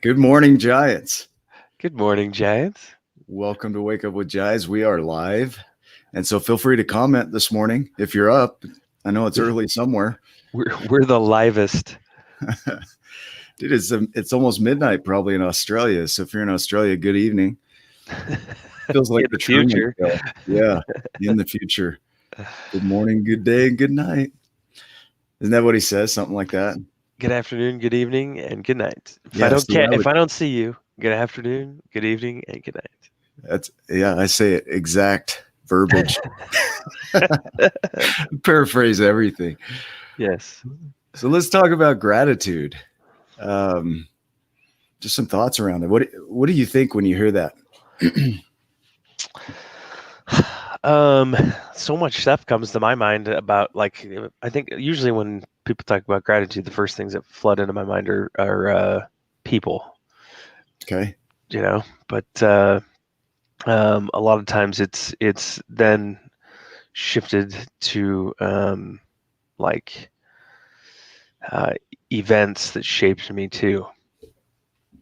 Good morning, Giants. Good morning, Giants. Welcome to Wake Up with Giants. We are live. And so feel free to comment this morning if you're up. I know it's early somewhere. We're the livest. Dude, it's almost midnight probably in Australia. So if you're in Australia, good evening. Feels like In the the Truman future. Show. Yeah, in the future. Good morning, good day, and good night. Isn't that what he says? Something like that. Good afternoon, good evening, and good night. Yeah, see, If I don't see you, good afternoon, good evening, and good I say it exact verbiage. Paraphrase everything. Yes. So let's talk about gratitude. Um, just some thoughts around it. What do you think when you hear that? So much stuff comes to my mind about I think usually when people talk about gratitude, the first things that flood into my mind are people, Okay. but a lot of times it's then shifted to like uh, events that shaped me too.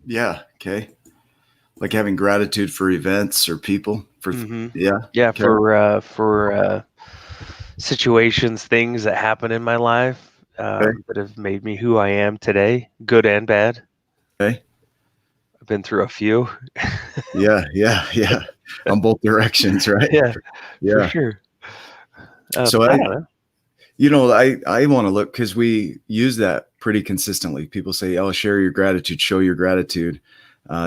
Yeah. Okay. Like having gratitude for events or people. Mm-hmm. Yeah. Yeah, Okay. for situations, things that happen in my life Okay. that have made me who I am today, good and bad. Okay. I've been through a few. Yeah. Yeah. Yeah. On both directions, right? Yeah, for Yeah. sure. So I don't know. I want to look because we use that pretty consistently. People say, "Oh, share your gratitude, show your gratitude,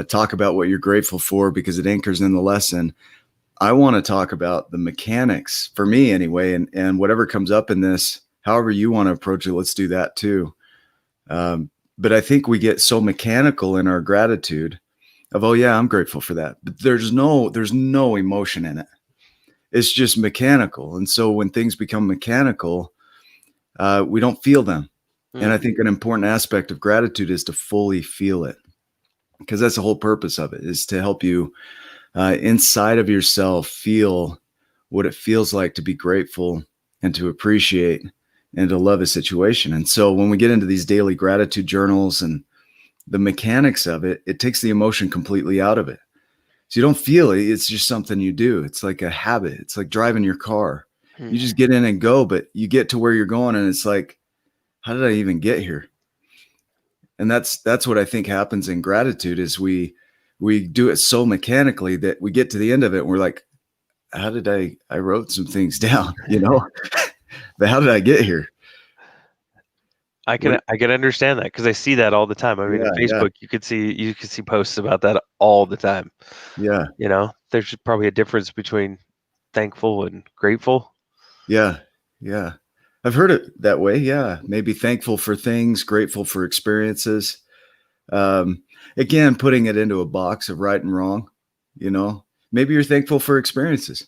talk about what you're grateful for," because it anchors in the lesson. I want to talk about the mechanics for me anyway, and whatever comes up in this, however you want to approach it, let's do that too. But I think we get so mechanical in our gratitude of, oh yeah, I'm grateful for that, but there's no emotion in it. It's just mechanical, and so when things become mechanical, we don't feel them. And I think an important aspect of gratitude is to fully feel it, because that's the whole purpose of it, is to help you inside of yourself feel what it feels like to be grateful and to appreciate and to love a situation. And so when we get into these daily gratitude journals and the mechanics of it, it takes the emotion completely out of it. So you don't feel it. It's just something you do. It's like a habit. It's like driving your car. You just get in and go, but you get to where you're going and it's like, how did I even get here? And that's what I think happens in gratitude is we do it so mechanically that we get to the end of it and we're like, how did I wrote some things down, but how did I get here? I What? can understand that because I see that all the time. I mean, in Yeah, yeah, Facebook, you could see posts about that all the time. yeah, There's probably a difference between thankful and grateful. yeah, yeah. I've heard it that way. Yeah. Maybe thankful for things, grateful for experiences. Um, Again, putting it into a box of right and wrong, you know, maybe you're thankful for experiences.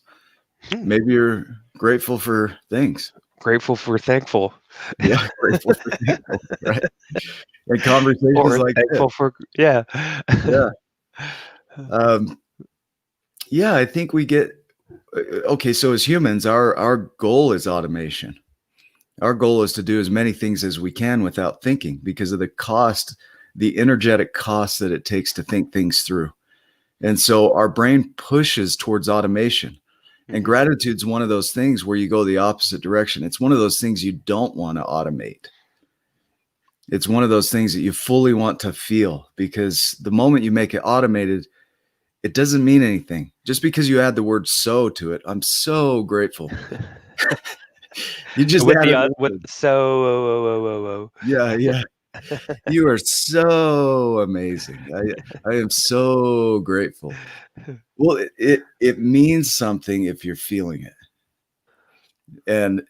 Hmm. Maybe you're grateful for things. Grateful for thankful, Yeah. Grateful for thankful, right? And conversations or like this. thankful for yeah. Yeah. Um, yeah. I think we get, okay. So as humans, our goal is automation. Our goal is to do as many things as we can without thinking because of the cost, the energetic cost that it takes to think things through. And so our brain pushes towards automation. And Mhm. gratitude's one of those things where you go the opposite direction. It's one of those things you don't want to automate. It's one of those things that you fully want to feel, because the moment you make it automated, it doesn't mean anything. Just because you add the word so to it, I'm so grateful. You just With added with words. so whoa, whoa, whoa, whoa, Yeah, yeah. You are so amazing. I am so grateful. Well, it means something if you're feeling it.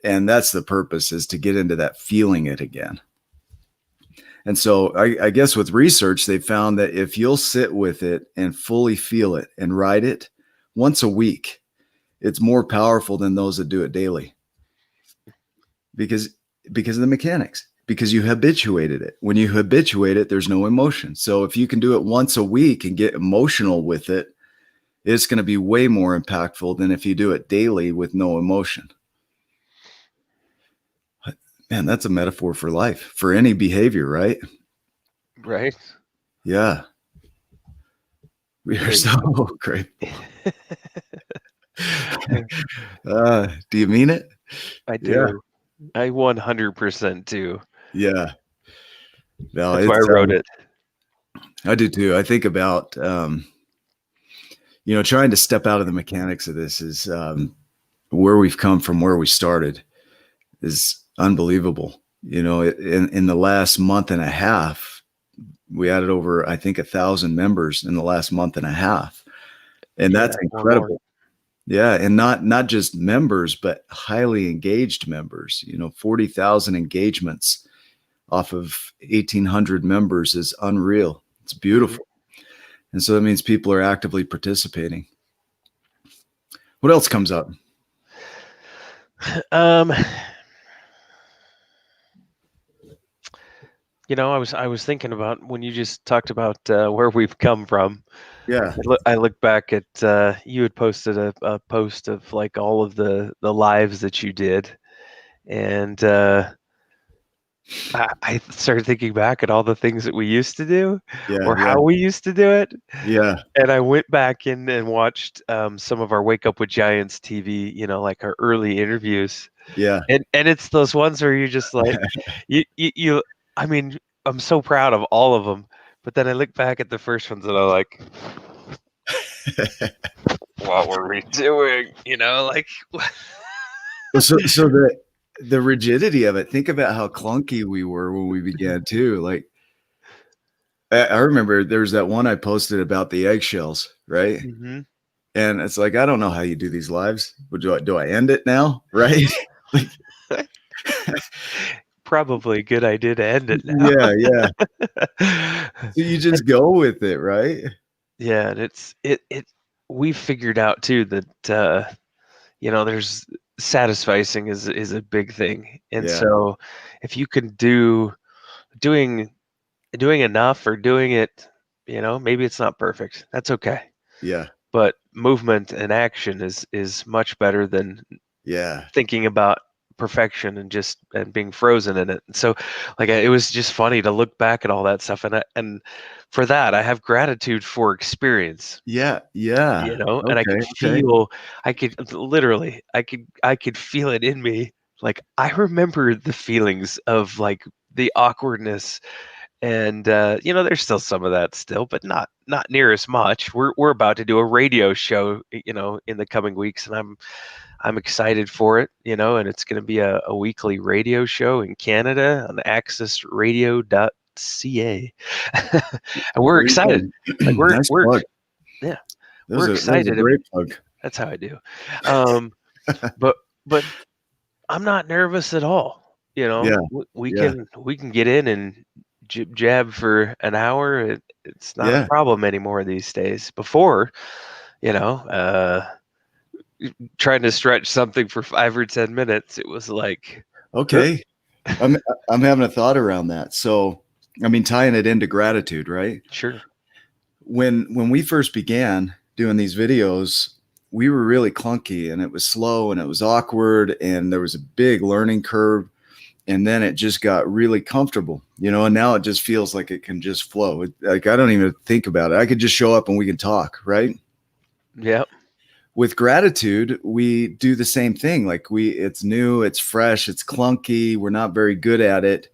And that's the purpose, is to get into that feeling it again. And so I guess with research, they found that if you'll sit with it and fully feel it and write it once a week, it's more powerful than those that do it daily, because of the mechanics, because you habituated it. When you habituate it, there's no emotion. So if you can do it once a week and get emotional with it, it's going to be way more impactful than if you do it daily with no emotion. Man, that's a metaphor for life, for any behavior, right? right? Yeah. We are There you so grateful. Do you mean it? I Yeah. do. I 100% do. Yeah. No, That's why I it's, wrote it. I do too. I think about, trying to step out of the mechanics of this is, where we've come from, where we started is unbelievable. In the last month and a half, we added over, I think, 1,000 members in the last month and a half. And Yeah, that's or more. incredible. Yeah. And not just members, but highly engaged members, 40,000 engagements off of 1,800 members is unreal. It's Hmm. beautiful. And so that means people are actively participating. What else comes up? Um, I was thinking about when you just talked about where we've come from. Yeah. I look back at you had posted a post of like all of the lives that you did, and I started thinking back at all the things that we used to do, Yeah. or Yeah. how we used to do it. Yeah. And I went back in and watched some of our Wake Up with Giants TV, like our early interviews, Yeah. and it's those ones where you're just like, you I mean, I'm so proud of all of them, but then I look back at the first ones and I'm like, what were we doing? Like, Well, so the rigidity of it, think about how clunky we were when we began too. Like I remember there's that one I posted about the eggshells, right? hmm And it's like, I don't know how you do these lives. But do I end it now? Right? Like, probably a good idea to end it yeah, yeah. now. So you just go with it, right? Yeah, and we've figured out too that there's satisficing is a big thing. And Yeah, so if you can doing doing enough or doing it, maybe it's not perfect. That's okay. yeah, But movement and action is much better than yeah, thinking about perfection and being frozen in it. And so like it was just funny to look back at all that stuff, and for that I have gratitude for experience, yeah, yeah. and Okay, okay. I could literally I could feel it in me. Like I remember the feelings of like the awkwardness, and there's still some of that still, but not near as much. We're about to do a radio show, in the coming weeks, and I'm excited for it, and it's going to be a weekly radio show in Canada on accessradio.ca. And we're There you go. excited. Like Nice plug. yeah, we're That was a excited. great plug. That's how I do. Um, but but I'm not nervous at all. Yeah, We yeah, can get in and jib jab for an hour. It's not a yeah. problem anymore these days. Before, you know, uh, trying to stretch something for 5 or 10 minutes, it was like, "Huh, Okay. I'm I'm having a thought around that. So, I mean, tying it into gratitude, right? sure, When we first began doing these videos, we were really clunky and it was slow and it was awkward and there was a big learning curve, and then it just got really comfortable, and now it just feels like it can just flow. Like I don't even think about it. I could just show up and we can talk, right? yeah, With gratitude, we do the same thing. Like it's new, it's fresh, it's clunky, we're not very good at it.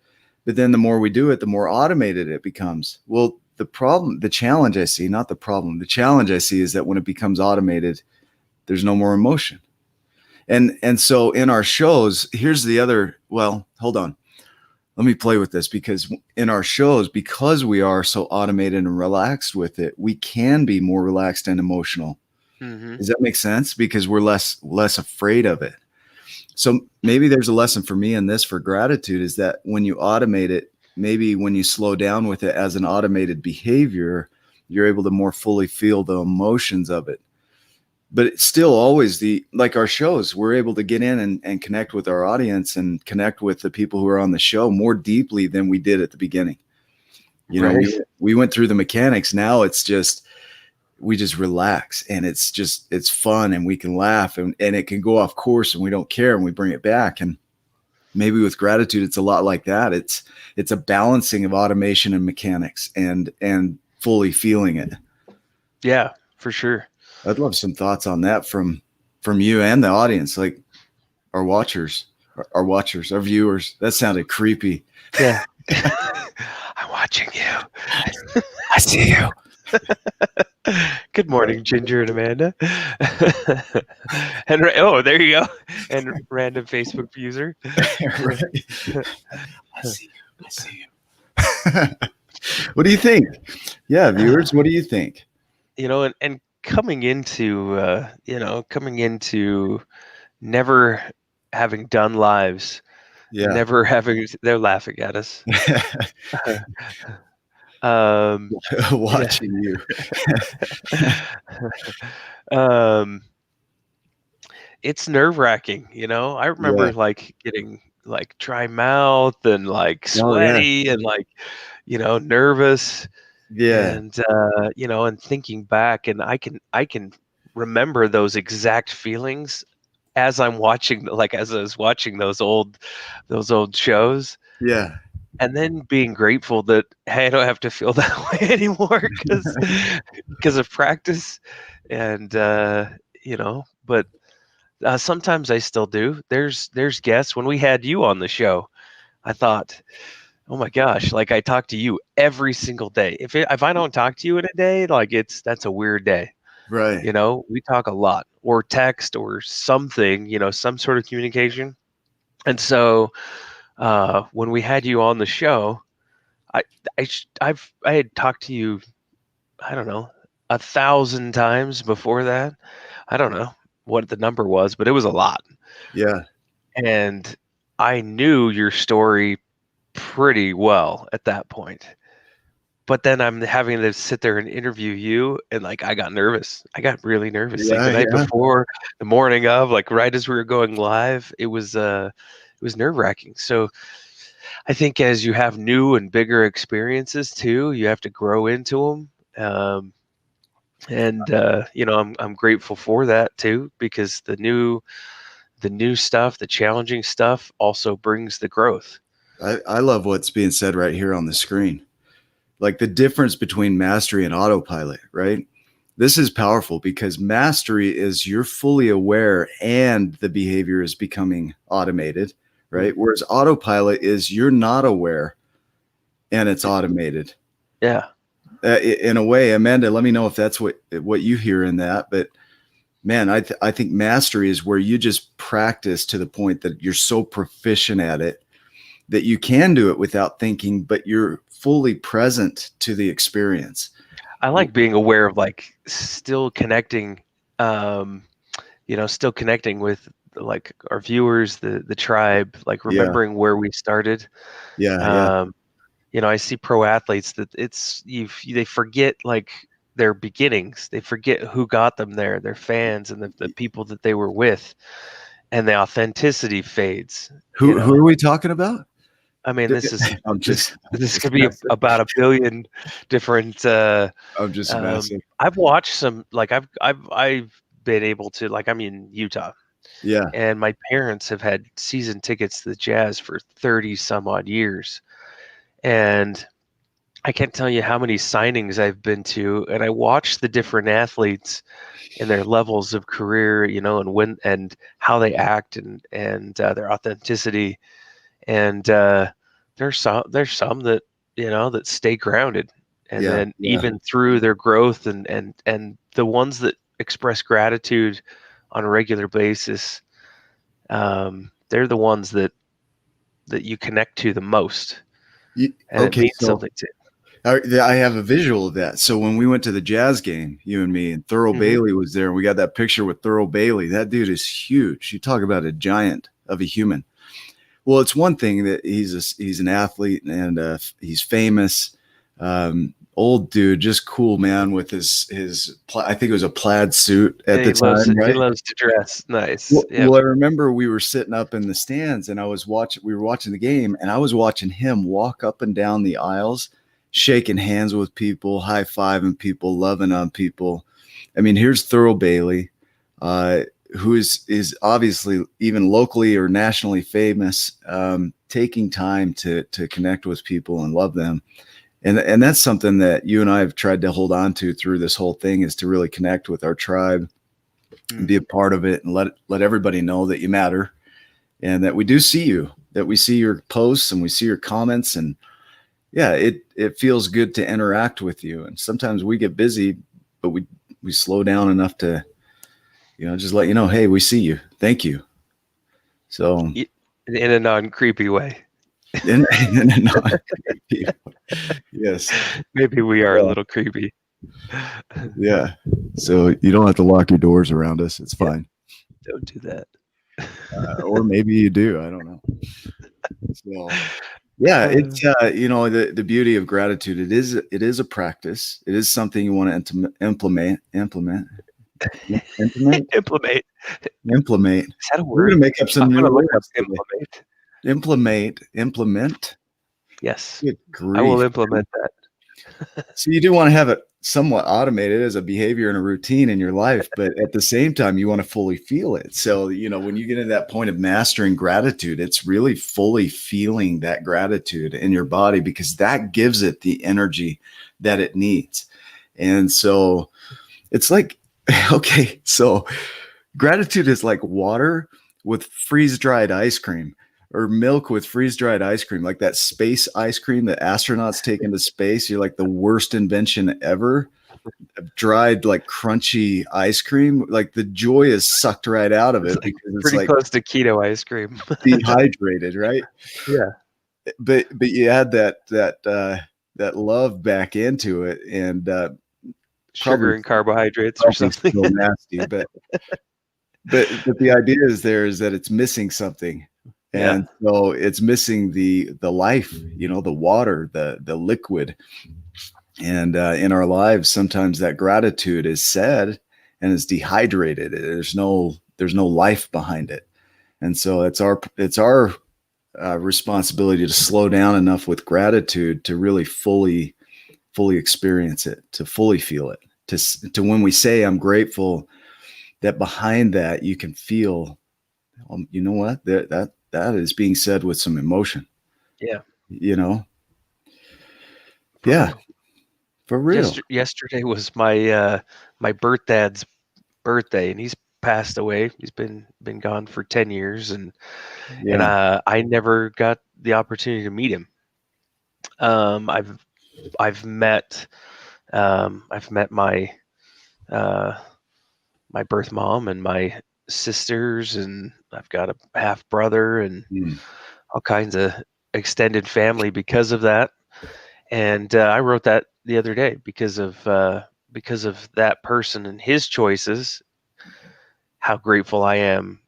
But then the more we do it, the more automated it becomes. Well, the challenge I see, not the problem, the challenge I see is that when it becomes automated, there's no more emotion. And so in our shows, here's the other, well, hold on. Let me play with this, because in our shows, because we are so automated and relaxed with it, we can be more relaxed and emotional. hmm Does that make sense? Because we're less afraid of it. So maybe there's a lesson for me in this for gratitude, is that when you automate it, maybe when you slow down with it as an automated behavior, you're able to more fully feel the emotions of it. But it's still always like our shows, we're able to get in and connect with our audience and connect with the people who are on the show more deeply than we did at the beginning. right, We went through the mechanics. Now it's just, we just relax and it's fun and we can laugh and it can go off course and we don't care and we bring it back. And maybe with gratitude, it's a lot like that. It's a balancing of automation and mechanics and fully feeling it. Yeah, for sure. I'd love some thoughts on that from you and the audience, like our watchers, our viewers. That sounded creepy. Yeah. I'm watching you. I see you. Good morning, Ginger and Amanda. And oh, there you go. And random Facebook user. Right. I see you. I see you. What do you think? Yeah, viewers, what do you think? And coming into never having done lives, Yeah. never having, they're laughing at us. Um, yeah. Watching you. um, it's nerve-wracking, I Yeah. remember like getting like dry mouth and like Oh yeah. sweaty and like, nervous Yeah. and thinking back, and I can remember those exact feelings as I'm watching, like as I was watching those old shows, Yeah. and then being grateful that, hey, I don't have to feel that way anymore because of practice, and but sometimes I still do. There's guests. When we had you on the show, I thought, oh my gosh, like I talk to you every single day. If I don't talk to you in a day, like that's a weird day. Right. We talk a lot, or text or something, some sort of communication. And so when we had you on the show, I I had talked to you, I don't know, 1,000 times before that. I don't know what the number was, but it was a lot. Yeah. And I knew your story pretty well at that point. But then I'm having to sit there and interview you, and like I got nervous. I got really nervous. Like the Yeah. night Yeah. before, the morning of, like right as we were going live, it was nerve-wracking. So I think as you have new and bigger experiences too, you have to grow into them. I'm grateful for that too, because the new stuff, the challenging stuff also brings the growth. I love what's being said right here on the screen. Like the difference between mastery and autopilot, right? This is powerful because mastery is you're fully aware and the behavior is becoming automated, right? Mm. Whereas autopilot is you're not aware and it's automated. Yeah. In a way, Amanda, let me know if that's what you hear in that. But man, I think mastery is where you just practice to the point that you're so proficient at it that you can do it without thinking, but you're fully present to the experience. I like being aware of like um, still connecting with like our viewers, the tribe, like Yeah, remembering where we started. yeah, yeah, Um, I see pro athletes that they forget like their beginnings. They forget who got them there, their fans and the people that they were with, and the authenticity fades. Who are we talking about? I mean, this is I'm this just this just could be messing. about a billion different. I'm just messing. I've watched some, like I've been able to, like, I'm in Utah, Yeah, and my parents have had season tickets to the Jazz for 30 some odd years, and I can't tell you how many signings I've been to, and I watch the different athletes and their levels of career, and when and how they act, and their authenticity, and there's some that that stay grounded, and yeah, then yeah. even through their growth, and the ones that express gratitude on a regular basis, they're the ones that you connect to the most, and it Okay, means so something to. I have a visual of that. So when we went to the Jazz game, you and me, and Thurl Hmm. Bailey was there, and we got that picture with Thurl Bailey. That dude is huge. You talk about a giant of a human. Well, it's one thing that he's an athlete and he's famous, old dude, just cool man with I think it was a plaid suit at And the time, he right? loves to dress nice. Well, Yep. I remember we were sitting up in the stands and we were watching the game and I was watching him walk up and down the aisles, shaking hands with people, high fiving people, loving on people. I mean, here's Thurl Bailey, uh, who is obviously even locally or nationally famous, taking time to connect with people and love them. And that's something that you and I have tried to hold on to through this whole thing, is to really connect with our tribe and be a part of it, and let everybody know that you matter, and that we do see you, that we see your posts and we see your comments. And yeah, it feels good to interact with you. And sometimes we get busy, but we slow down enough to, just let you know, hey, we see you. Thank you. So In a non-creepy way. in a non-creepy, yes. Maybe we are a little creepy. Yeah. So you don't have to lock your doors around us. It's fine. Don't do that. Or maybe you do. I don't know. So yeah, it's the beauty of gratitude. It is a practice. It is something you want to implement. Implement. Implement. Is that a We're word? gonna make up some I'm new gonna look up words today. Implement. Yes, Good I will grief. implement that. So you do want to have it somewhat automated as a behavior and a routine in your life, but at the same time, you want to fully feel it. So, when you get to that point of mastering gratitude, it's really fully feeling that gratitude in your body, because that gives it the energy that it needs. And so it's like, okay, so gratitude is like water with freeze-dried ice cream, or milk with freeze-dried ice cream, like that space ice cream that astronauts take into space. You're like the worst invention ever. Dried, like crunchy ice cream, like the joy is sucked right out of It's it, like because it's pretty like close to keto ice cream. dehydrated, right? Yeah. But you add that love back into it, and Sugar probably and carbohydrates or something. still nasty, but the idea is that it's missing something. Yeah. And so it's missing the life, the water, the liquid. And in our lives, sometimes that gratitude is said and is dehydrated. There's no life behind it. And so it's our responsibility to slow down enough with gratitude to really fully experience it, to fully feel it, to when we say I'm grateful, that behind that you can feel, you know what, that is being said with some emotion. Yeah. For Yeah, real. for real. Yesterday was my my birthdad's birthday, and he's passed away. He's been gone for 10 years, and Yeah, I never got the opportunity to meet him. I've met my uh, my birth mom and my sisters, and I've got a half brother and mm, all kinds of extended family because of that. And I wrote that the other day because of that person and his choices. How grateful I am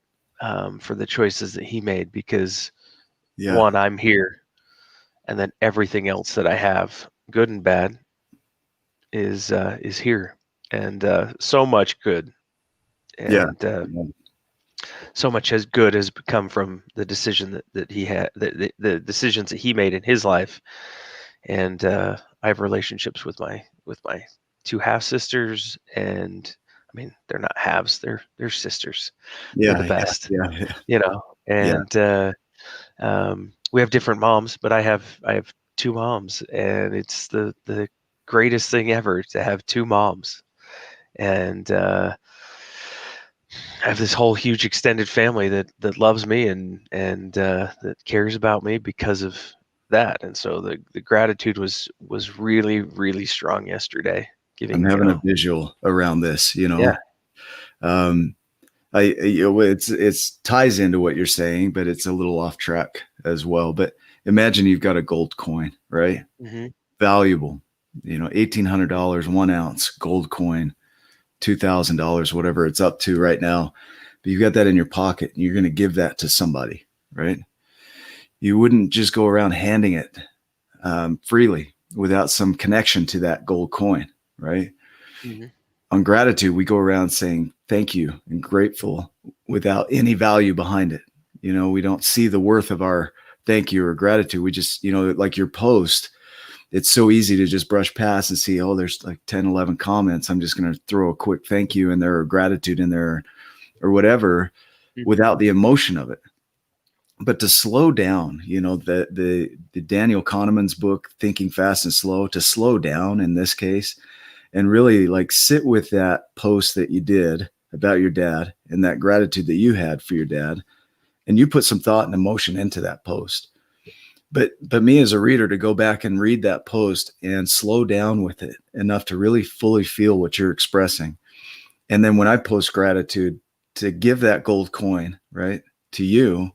for the choices that he made, because yeah, one, I'm here, and then everything else that I have, good and bad, is here, and so much good, yeah, and so much as good has come from the decision that he had, the decisions that he made in his life. And I have relationships with my two half sisters, and I mean, they're not halves, they're sisters. They're the yeah, best, yeah, yeah, yeah, and we have different moms, but I have two moms, and it's the greatest thing ever to have two moms. And I have this whole huge extended family that loves me and that cares about me because of that. And so the gratitude was really, really strong yesterday. I'm Giving, having a visual around this, yeah. um, it's ties into what you're saying, but it's a little off track as well. But imagine you've got a gold coin, right? Hmm. Valuable, $1,800, 1 ounce gold coin, $2,000, whatever it's up to right now. But you've got that in your pocket, and you're going to give that to somebody, right? You wouldn't just go around handing it freely without some connection to that gold coin, right? Hmm. On gratitude, we go around saying thank you and grateful without any value behind it. We don't see the worth of our thank you or gratitude. We just, like your post, it's so easy to just brush past and see, oh, there's like 10, 11 comments. I'm just going to throw a quick thank you in there, or gratitude in there, or whatever, Hmm. without the emotion of it. but to slow down, the Daniel Kahneman's book, Thinking Fast and Slow, to slow down in this case and really like sit with that post that you did about your dad and that gratitude that you had for your dad. And you put some thought and emotion into that post. But me as a reader, to go back and read that post and slow down with it enough to really fully feel what you're expressing. And then when I post gratitude, to give that gold coin, right, to you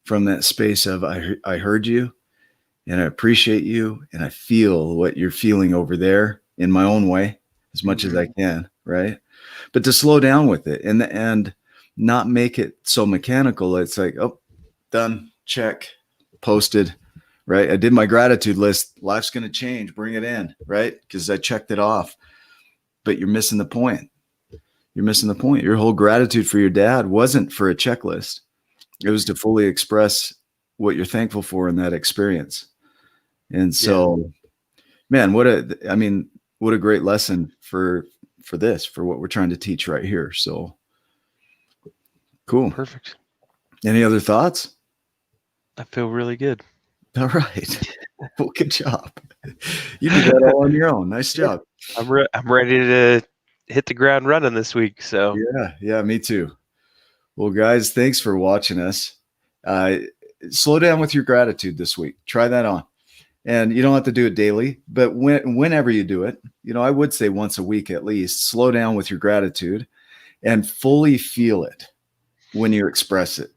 from that space of I heard you and I appreciate you and I feel what you're feeling over there in my own way as much as I can, right? But to slow down with it and not make it so mechanical. It's like, oh, done, check, posted, right? I did my gratitude list. Life's going to change. Bring it in, right? Because I checked it off. But you're missing the point. You're missing the point. Your whole gratitude for your dad wasn't for a checklist. It was to fully express what you're thankful for in that experience. And so, man, what a great lesson for what we're trying to teach right here. So cool. Perfect. Any other thoughts? I feel really good. All right. Well, good job. You did that all on your own. Nice job. I'm ready to hit the ground running this week. So yeah, me too. Well, guys, thanks for watching us. Slow down with your gratitude this week. Try that on. And you don't have to do it daily, but whenever you do it, I would say once a week at least, slow down with your gratitude and fully feel it when you express it.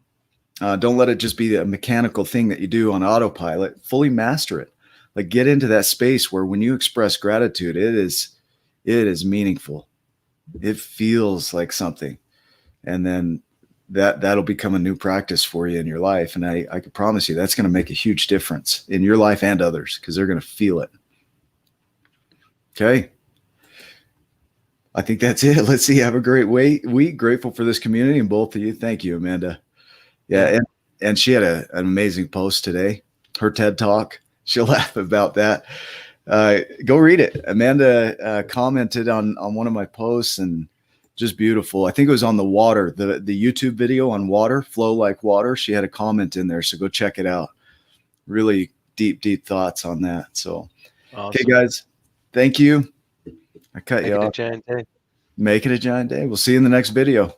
Don't let it just be a mechanical thing that you do on autopilot. Fully master it. Like, get into that space where when you express gratitude, it is meaningful. It feels like something. And then that'll become a new practice for you in your life. And I can promise you that's going to make a huge difference in your life and others, because they're going to feel it. Okay. I think that's it. Let's see. Have a great week. Grateful for this community and both of you. Thank you, Amanda. Yeah. And she had an amazing post today, her TED Talk. She'll laugh about that. Go read it. Amanda commented on one of my posts, and just beautiful. I think it was on the water, the YouTube video on water, flow like water. She had a comment in there, so go check it out. Really deep thoughts on that. So, awesome. Okay, guys, thank you. I cut you off. Make it a giant day. Make it a giant day. We'll see you in the next video.